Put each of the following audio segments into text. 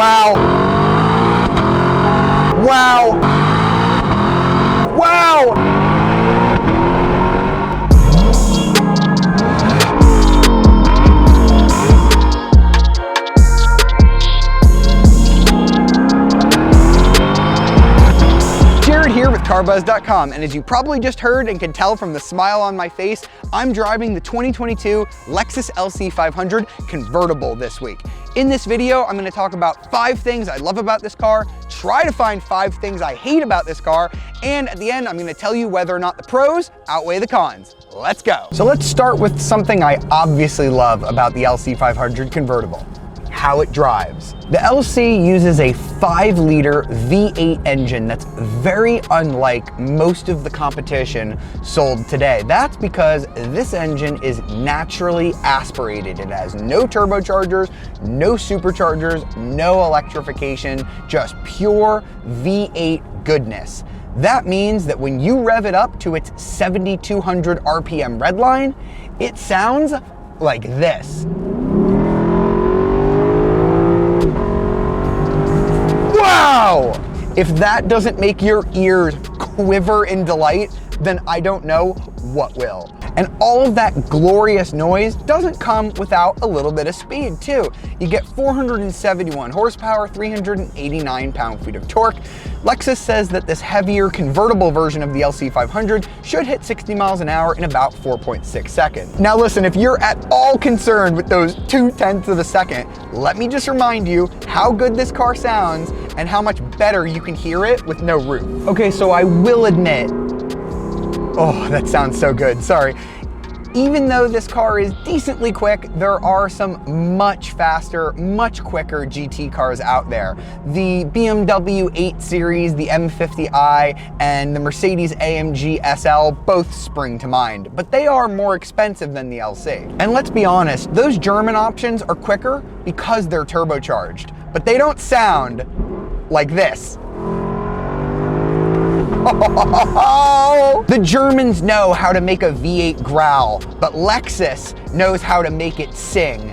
Wow. Wow. Wow. Here with CarBuzz.com, and as you probably just heard and can tell from the smile on my face, I'm driving the 2022 Lexus LC500 Convertible this week. In this video, I'm going to talk about 5 things I love about this car, try to find 5 things I hate about this car, and at the end, I'm going to tell you whether or not the pros outweigh the cons. Let's go. So let's start with something I obviously love about the LC500 Convertible: how it drives. The LC uses a 5-liter V8 engine that's very unlike most of the competition sold today. That's because this engine is naturally aspirated. It has no turbochargers, no superchargers, no electrification, just pure V8 goodness. That means that when you rev it up to its 7,200 RPM redline, it sounds like this. Wow! If that doesn't make your ears quiver in delight, then I don't know what will. And all of that glorious noise doesn't come without a little bit of speed too. You get 471 horsepower, 389 pound-feet of torque. Lexus says that this heavier convertible version of the LC500 should hit 60 miles an hour in about 4.6 seconds. Now listen, if you're at all concerned with those 0.2 of a second, let me just remind you how good this car sounds and how much better you can hear it with no roof. Okay, so I will admit, oh, that sounds so good, sorry. Even though this car is decently quick, there are some much faster, much quicker GT cars out there. The BMW 8 Series, the M50i, and the Mercedes AMG SL both spring to mind, but they are more expensive than the LC. And let's be honest, those German options are quicker because they're turbocharged, but they don't sound like this. The Germans know how to make a V8 growl, but Lexus knows how to make it sing.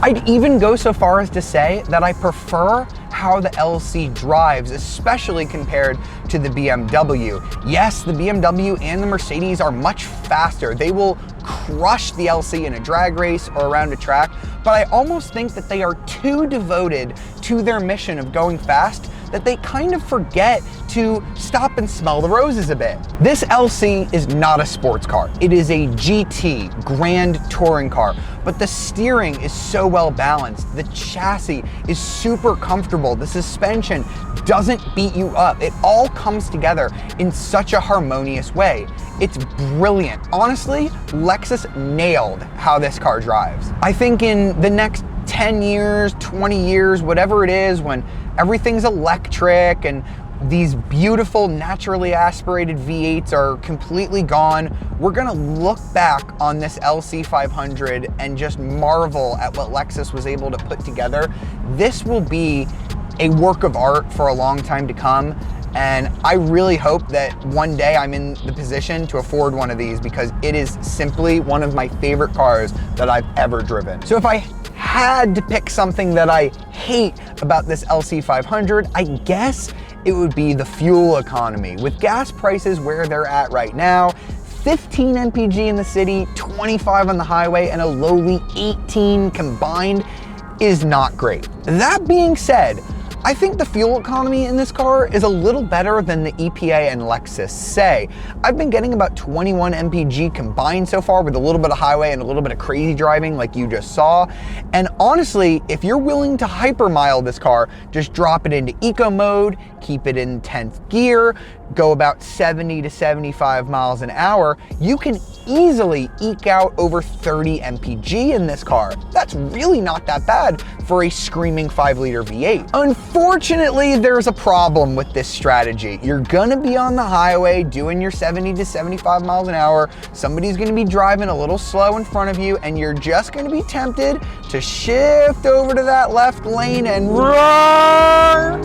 I'd even go so far as to say that I prefer how the LC drives, especially compared to the BMW. Yes, the BMW and the Mercedes are much faster. They will crush the LC in a drag race or around a track, but I almost think that they are too devoted to their mission of going fast that they kind of forget to stop and smell the roses a bit. This LC is not a sports car. It is a GT, grand touring car, but the steering is so well balanced. The chassis is super comfortable. The suspension doesn't beat you up. It all comes together in such a harmonious way. It's brilliant. Honestly, Lexus nailed how this car drives. I think in the next 10 years, 20 years, whatever it is, when everything's electric and these beautiful naturally aspirated V8s are completely gone, we're gonna look back on this LC500 and just marvel at what Lexus was able to put together. This will be a work of art for a long time to come, and I really hope that one day I'm in the position to afford one of these, because it is simply one of my favorite cars that I've ever driven. So if I had to pick something that I hate about this LC500, I guess it would be the fuel economy. With gas prices where they're at right now, 15 mpg in the city, 25 on the highway, and a lowly 18 combined is not great. That being said, I think the fuel economy in this car is a little better than the EPA and Lexus say. I've been getting about 21 mpg combined so far, with a little bit of highway and a little bit of crazy driving like you just saw. And honestly, if you're willing to hypermile this car, just drop it into eco mode, keep it in 10th gear, go about 70 to 75 miles an hour, you can easily eke out over 30 mpg in this car. That's really not that bad for a screaming 5-liter V8. Unfortunately, there's a problem with this strategy. You're gonna be on the highway doing your 70 to 75 miles an hour, somebody's gonna be driving a little slow in front of you, and you're just gonna be tempted to shift over to that left lane and roar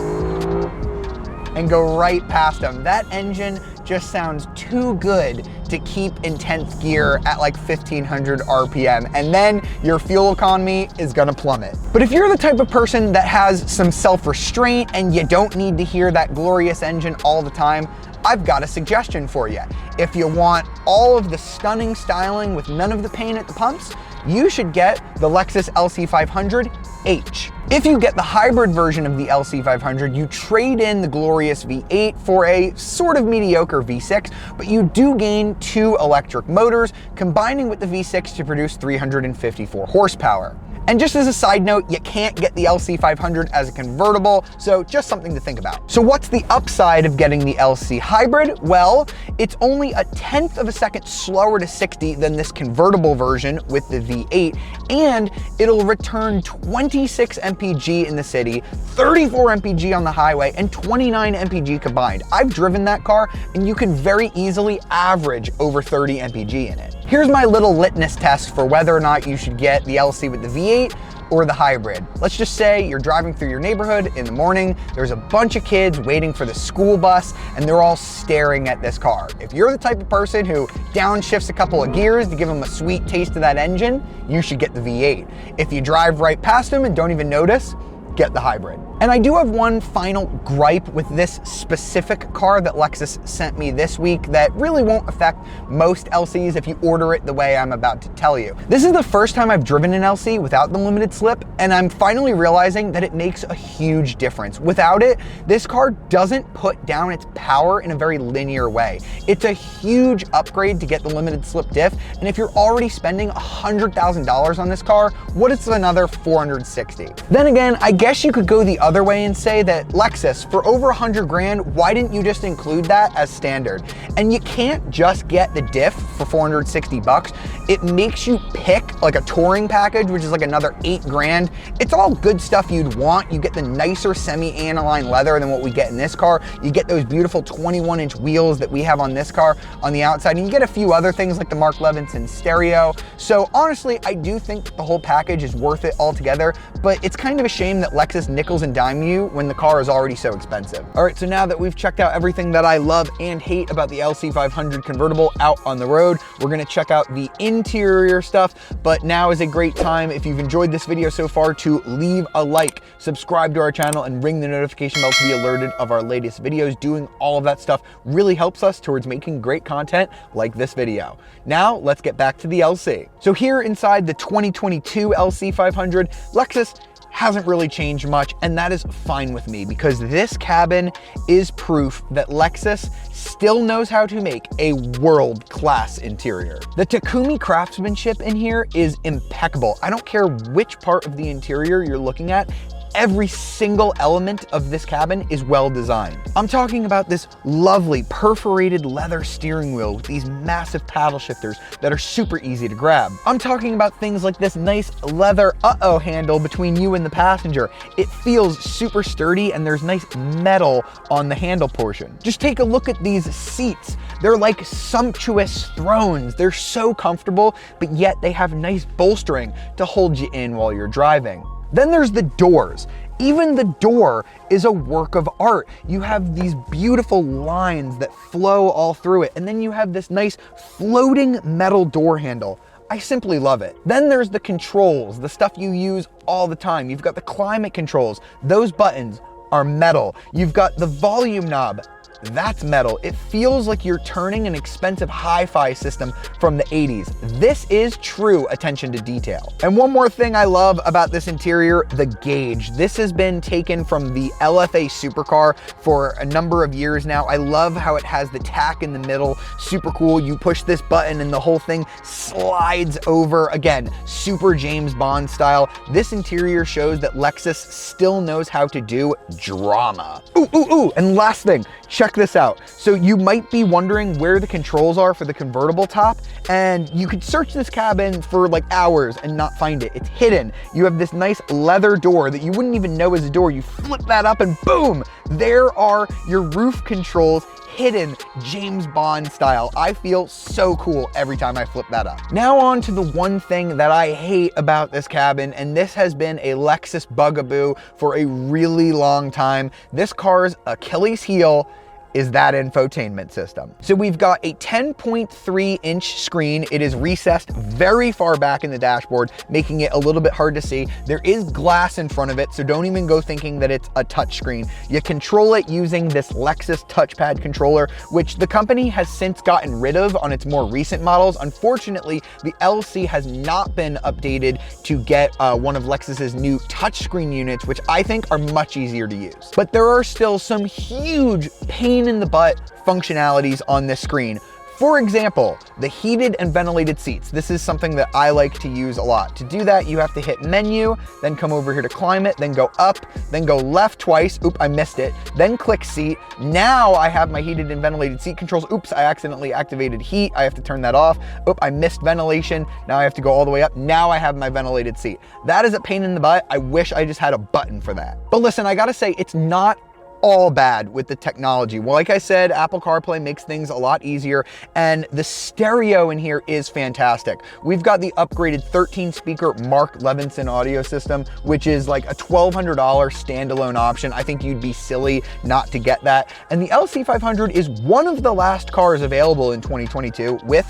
and go right past them. That engine just sounds too good to keep in 10th gear at like 1500 RPM, and then your fuel economy is gonna plummet. But if you're the type of person that has some self-restraint and you don't need to hear that glorious engine all the time, I've got a suggestion for you. If you want all of the stunning styling with none of the pain at the pumps, you should get the Lexus LC500H. If you get the hybrid version of the LC500, you trade in the glorious V8 for a sort of mediocre V6, but you do gain 2 electric motors, combining with the V6 to produce 354 horsepower. And just as a side note, you can't get the LC500 as a convertible, so just something to think about. So what's the upside of getting the LC hybrid? Well, it's only a 1/10 of a second slower to 60 than this convertible version with the V8, and it'll return 26 mpg in the city, 34 mpg on the highway, and 29 mpg combined. I've driven that car, and you can very easily average over 30 mpg in it. Here's my little litmus test for whether or not you should get the LC with the V8 or the hybrid. Let's just say you're driving through your neighborhood in the morning, there's a bunch of kids waiting for the school bus, and they're all staring at this car. If you're the type of person who downshifts a couple of gears to give them a sweet taste of that engine, you should get the V8. If you drive right past them and don't even notice, get the hybrid. And I do have one final gripe with this specific car that Lexus sent me this week that really won't affect most LCs if you order it the way I'm about to tell you. This is the first time I've driven an LC without the limited slip, and I'm finally realizing that it makes a huge difference. Without it, this car doesn't put down its power in a very linear way. It's a huge upgrade to get the limited slip diff, and if you're already spending $100,000 on this car, what is another $460? Then again, I guess you could go the other way and say that Lexus, for over 100 grand, why didn't you just include that as standard? And you can't just get the diff for 460 bucks. It makes you pick like a touring package, which is like another 8 grand. It's all good stuff you'd want. You get the nicer semi-aniline leather than what we get in this car. You get those beautiful 21-inch wheels that we have on this car on the outside, and you get a few other things like the Mark Levinson stereo. So honestly, I do think the whole package is worth it altogether, but it's kind of a shame that Lexus nickels and dime you when the car is already so expensive. All right, so now that we've checked out everything that I love and hate about the LC500 convertible out on the road, we're gonna check out the interior stuff, but now is a great time, if you've enjoyed this video so far, to leave a like, subscribe to our channel, and ring the notification bell to be alerted of our latest videos. Doing all of that stuff really helps us towards making great content like this video. Now, let's get back to the LC. So here inside the 2022 LC500, Lexus hasn't really changed much, and that is fine with me because this cabin is proof that Lexus still knows how to make a world-class interior. The Takumi craftsmanship in here is impeccable. I don't care which part of the interior you're looking at, every single element of this cabin is well designed. I'm talking about this lovely perforated leather steering wheel with these massive paddle shifters that are super easy to grab. I'm talking about things like this nice leather handle between you and the passenger. It feels super sturdy, and there's nice metal on the handle portion. Just take a look at these seats. They're like sumptuous thrones. They're so comfortable, but yet they have nice bolstering to hold you in while you're driving. Then there's the doors. Even the door is a work of art. You have these beautiful lines that flow all through it, and then you have this nice floating metal door handle. I simply love it. Then there's the controls, the stuff you use all the time. You've got the climate controls. Those buttons are metal. You've got the volume knob. That's metal. It feels like you're turning an expensive hi-fi system from the 80s. This is true attention to detail. And one more thing I love about this interior, the gauge. This has been taken from the LFA supercar for a number of years now. I love how it has the tack in the middle, super cool. You push this button and the whole thing slides over. Again, super James Bond style. This interior shows that Lexus still knows how to do drama. Ooh, and last thing, check this out. So you might be wondering where the controls are for the convertible top, and you could search this cabin for like hours and not find it. It's hidden. You have this nice leather door that you wouldn't even know is a door. You flip that up and boom, there are your roof controls, hidden James Bond style. I feel so cool every time I flip that up. Now on to the one thing that I hate about this cabin, and this has been a Lexus bugaboo for a really long time. This car's Achilles heel is that infotainment system. So we've got a 10.3-inch screen. It is recessed very far back in the dashboard, making it a little bit hard to see. There is glass in front of it, so don't even go thinking that it's a touch screen. You control it using this Lexus touchpad controller, which the company has since gotten rid of on its more recent models. Unfortunately, the LC has not been updated to get one of Lexus's new touchscreen units, which I think are much easier to use. But there are still some huge pain in the butt functionalities on this screen. For example, the heated and ventilated seats. This is something that I like to use a lot. To do that, you have to hit menu, then come over here to climate, then go up, then go left twice. Oop, I missed it. Then click seat. Now I have my heated and ventilated seat controls. Oops, I accidentally activated heat. I have to turn that off. Oop, I missed ventilation. Now I have to go all the way up. Now I have my ventilated seat. That is a pain in the butt. I wish I just had a button for that. But listen, I gotta say, it's not all bad with the technology. Well, like I said, Apple CarPlay makes things a lot easier, and the stereo in here is fantastic. We've got the upgraded 13-speaker Mark Levinson audio system, which is like a $1,200 standalone option. I think you'd be silly not to get that. And the LC500 is one of the last cars available in 2022 with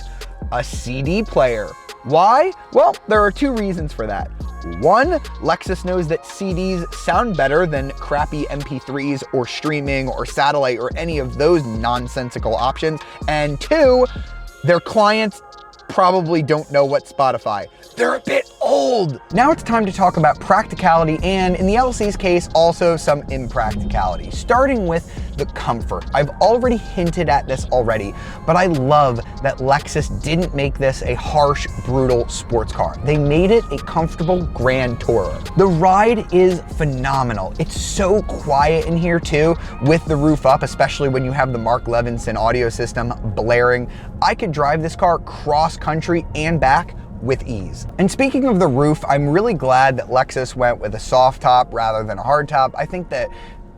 a CD player. Why? Well, there are two reasons for that. One, Lexus knows that CDs sound better than crappy MP3s or streaming or satellite or any of those nonsensical options. And two, their clients probably don't know what Spotify. They're a bit old. Now it's time to talk about practicality and, in the LC's case, also some impracticality, starting with the comfort. I've already hinted at this already, but I love that Lexus didn't make this a harsh, brutal sports car. They made it a comfortable Grand Tourer. The ride is phenomenal. It's so quiet in here too, with the roof up, especially when you have the Mark Levinson audio system blaring. I could drive this car cross country and back with ease. And speaking of the roof, I'm really glad that Lexus went with a soft top rather than a hard top. I think that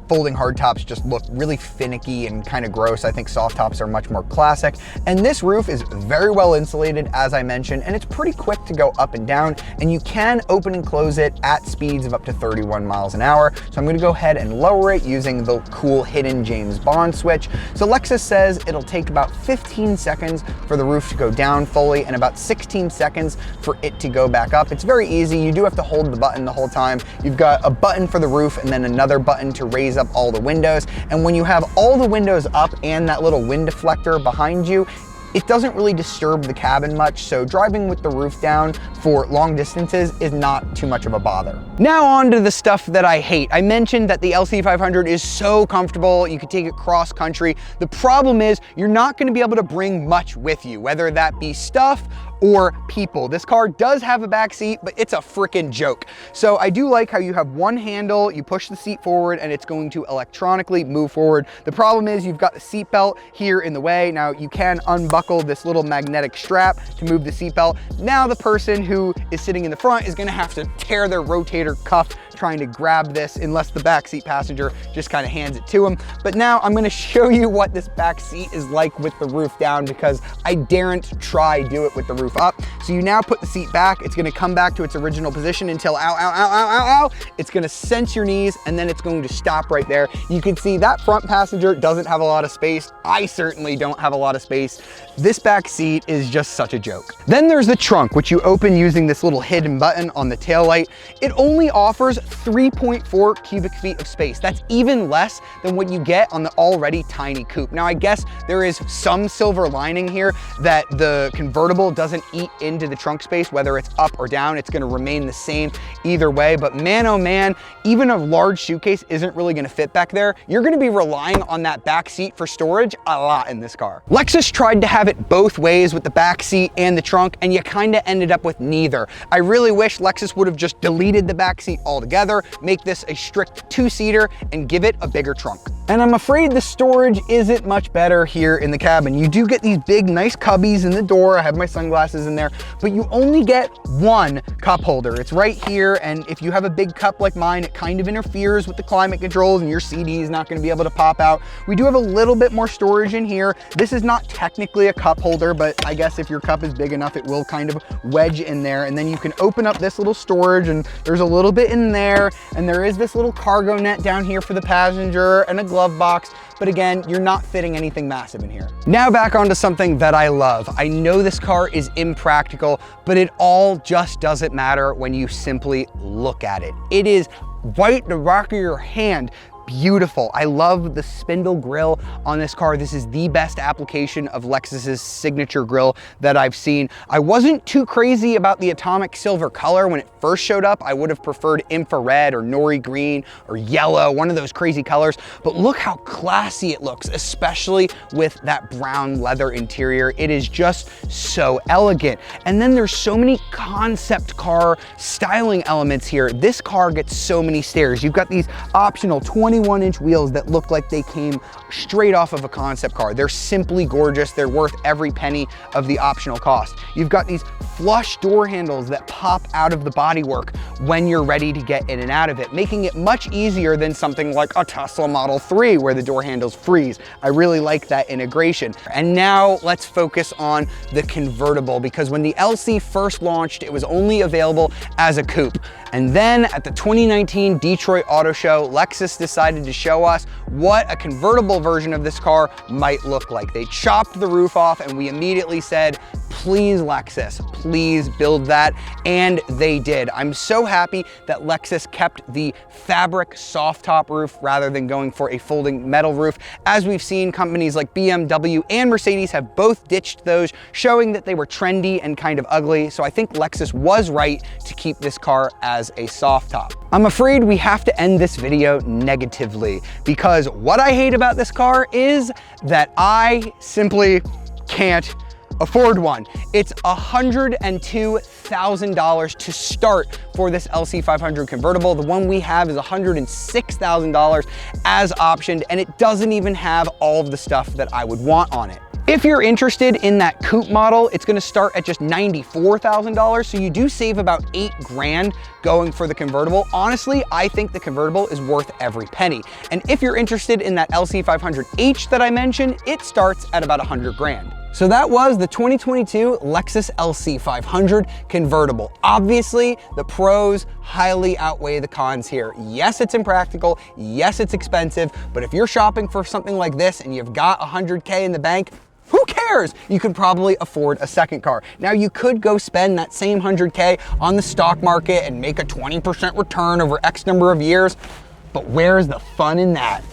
folding hard tops just look really finicky and kind of gross. I think soft tops are much more classic. And this roof is very well insulated, as I mentioned, and it's pretty quick to go up and down, and you can open and close it at speeds of up to 31 miles an hour. So I'm gonna go ahead and lower it using the cool hidden James Bond switch. So Lexus says it'll take about 15 seconds for the roof to go down fully and about 16 seconds for it to go back up. It's very easy. You do have to hold the button the whole time. You've got a button for the roof and then another button to raise up all the windows. And when you have all the windows up and that little wind deflector behind you, it doesn't really disturb the cabin much, so driving with the roof down for long distances is not too much of a bother. Now on to the stuff that I hate. I mentioned that the LC500 is so comfortable, you could take it cross country. The problem is you're not gonna be able to bring much with you, whether that be stuff or people. This car does have a back seat, but it's a freaking joke. So I do like how you have one handle, you push the seat forward and it's going to electronically move forward. The problem is you've got the seat belt here in the way. Now you can unbuckle this little magnetic strap to move the seat belt. Now the person who is sitting in the front is gonna have to tear their rotator cuff trying to grab this, unless the backseat passenger just kind of hands it to him. But now I'm gonna show you what this back seat is like with the roof down, because I daren't try do it with the roof up. So you now put the seat back, it's gonna come back to its original position until ow, ow, ow, ow, ow, ow. It's gonna sense your knees and then it's going to stop right there. You can see that front passenger doesn't have a lot of space. I certainly don't have a lot of space. This back seat is just such a joke. Then there's the trunk, which you open using this little hidden button on the taillight. It only offers 3.4 cubic feet of space. That's even less than what you get on the already tiny coupe. Now, I guess there is some silver lining here that the convertible doesn't eat into the trunk space, whether it's up or down. It's gonna remain the same either way, but man, oh man, even a large suitcase isn't really gonna fit back there. You're gonna be relying on that back seat for storage a lot in this car. Lexus tried to have it both ways with the back seat and the trunk, and you kinda ended up with neither. I really wish Lexus would have just deleted the back seat altogether, make this a strict two-seater, and give it a bigger trunk. And I'm afraid the storage isn't much better here in the cabin. You do get these big, nice cubbies in the door. I have my sunglasses in there, but you only get one cup holder. It's right here, and if you have a big cup like mine, it kind of interferes with the climate controls and your CD is not gonna be able to pop out. We do have a little bit more storage in here. This is not technically a cup holder, but I guess if your cup is big enough, it will kind of wedge in there. And then you can open up this little storage, and there's a little bit in there, and there is this little cargo net down here for the passenger, and a glove glove box, but again, you're not fitting anything massive in here. Now back onto something that I love. I know this car is impractical, but it all just doesn't matter when you simply look at it. It is right in the back of your hand. Beautiful. I love the spindle grille on this car. This is the best application of Lexus's signature grille that I've seen. I wasn't too crazy about the atomic silver color when it first showed up. I would have preferred infrared or nori green or yellow, one of those crazy colors, but look how classy it looks, especially with that brown leather interior. It is just so elegant. And then there's so many concept car styling elements here. This car gets so many stares. You've got these optional 21-inch wheels that look like they came straight off of a concept car. They're simply gorgeous. They're worth every penny of the optional cost. You've got these flush door handles that pop out of the bodywork when you're ready to get in and out of it, making it much easier than something like a Tesla Model 3 where the door handles freeze. I really like that integration. And now let's focus on the convertible, because when the LC first launched, it was only available as a coupe. And then at the 2019 Detroit Auto Show, Lexus decided to show us what a convertible version of this car might look like. They chopped the roof off and we immediately said, please Lexus, please build that, and they did. I'm so happy that Lexus kept the fabric soft top roof rather than going for a folding metal roof. As we've seen, companies like BMW and Mercedes have both ditched those, showing that they were trendy and kind of ugly. So I think Lexus was right to keep this car as a soft top. I'm afraid we have to end this video negatively, because what I hate about this car is that I simply can't afford one. It's $102,000 to start for this LC500 convertible. The one we have is $106,000 as optioned, and it doesn't even have all of the stuff that I would want on it. If you're interested in that coupe model, it's gonna start at just $94,000, so you do save about 8 grand going for the convertible. Honestly, I think the convertible is worth every penny. And if you're interested in that LC500H that I mentioned, it starts at about 100 grand. So that was the 2022 Lexus LC500 convertible. Obviously, the pros highly outweigh the cons here. Yes, it's impractical. Yes, it's expensive. But if you're shopping for something like this and you've got 100K in the bank, who cares? You could probably afford a second car. Now, you could go spend that same 100K on the stock market and make a 20% return over X number of years, but where's the fun in that?